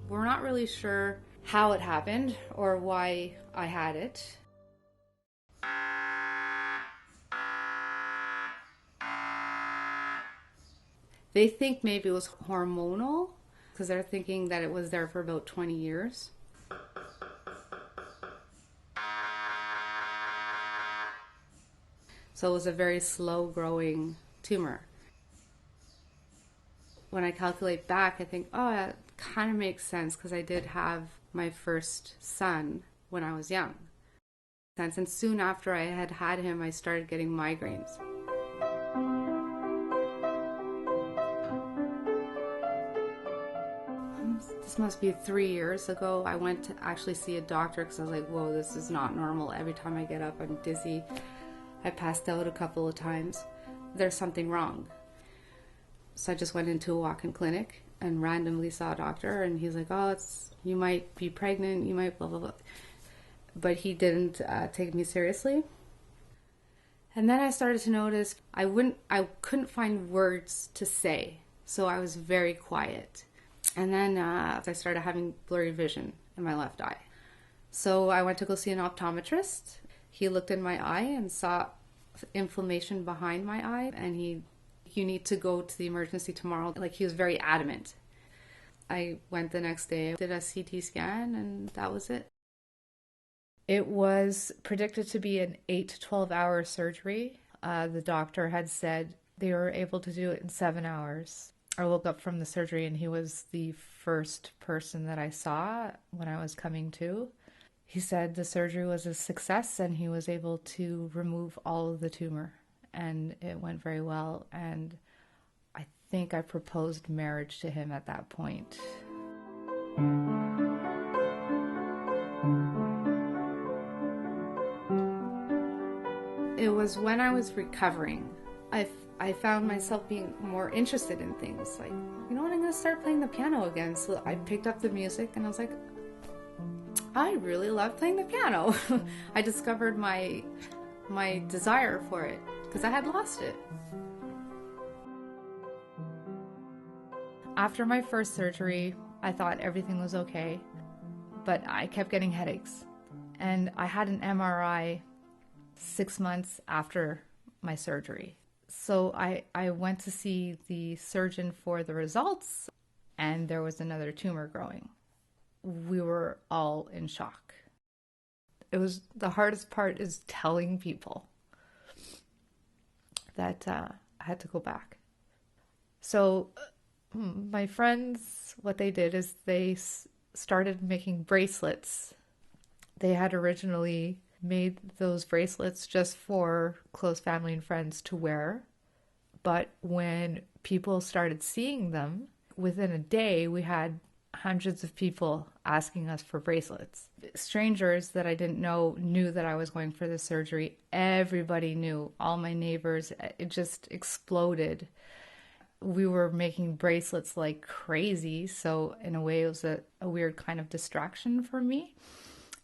We're not really sure how it happened or why I had it. They think maybe it was hormonal because they're thinking that it was there for about 20 years. So it was a very slow growing tumor. When I calculate back, I think, oh, that kind of makes sense because I did have my first son when I was young. And soon after I had had him, I started getting migraines. This must be 3 years ago. I went to actually see a doctor because I was like, whoa, this is not normal. Every time I get up, I'm dizzy. I passed out a couple of times. There's something wrong. So I just went into a walk-in clinic and randomly saw a doctor, and he's like, oh, you might be pregnant, you might blah, blah, blah. But he didn't take me seriously. And then I started to notice I couldn't find words to say. So I was very quiet. And then I started having blurry vision in my left eye. So I went to go see an optometrist. He looked in my eye and saw inflammation behind my eye, and you need to go to the emergency tomorrow. Like, he was very adamant. I went the next day, did a CT scan, and that was it. It was predicted to be an 8 to 12 hour surgery. The doctor had said they were able to do it in 7 hours. I woke up from the surgery, and he was the first person that I saw when I was coming to. He said the surgery was a success and he was able to remove all of the tumor, and it went very well. And I think I proposed marriage to him at that point. It was when I was recovering. I found myself being more interested in things. Like, you know what, I'm going to start playing the piano again. So I picked up the music and I was like, I really love playing the piano. I discovered my desire for it because I had lost it. After my first surgery, I thought everything was okay, but I kept getting headaches. And I had an MRI 6 months after my surgery. So I went to see the surgeon for the results, and there was another tumor growing. We were all in shock. It was the hardest part is telling people that I had to go back. So my friends, what they did is they started making bracelets. They had originally made those bracelets just for close family and friends to wear. But when people started seeing them, within a day we had hundreds of people asking us for bracelets. Strangers that I didn't know knew that I was going for the surgery. Everybody knew, all my neighbors. It just exploded. We were making bracelets like crazy, so in a way it was a weird kind of distraction for me.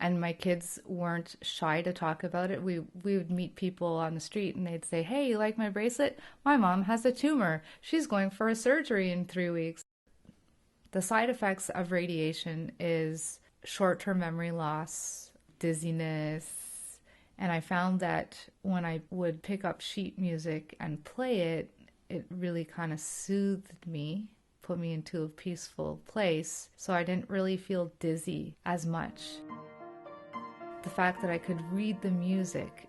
And my kids weren't shy to talk about it. We would meet people on the street and they'd say, hey, you like my bracelet? My mom has a tumor. She's going for a surgery in 3 weeks. The side effects of radiation is short-term memory loss, dizziness, and I found that when I would pick up sheet music and play it, it really kind of soothed me, put me into a peaceful place, so I didn't really feel dizzy as much. The fact that I could read the music,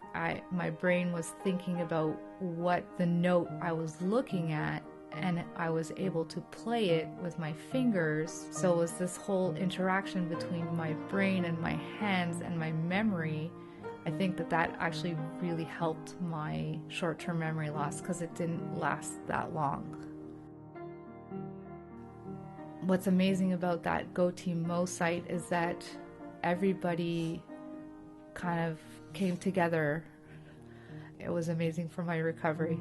my brain was thinking about what the note I was looking at, and I was able to play it with my fingers. So it was this whole interaction between my brain and my hands and my memory. I think that actually really helped my short-term memory loss because it didn't last that long. What's amazing about that Go Team Mo site is that everybody kind of came together. It was amazing for my recovery.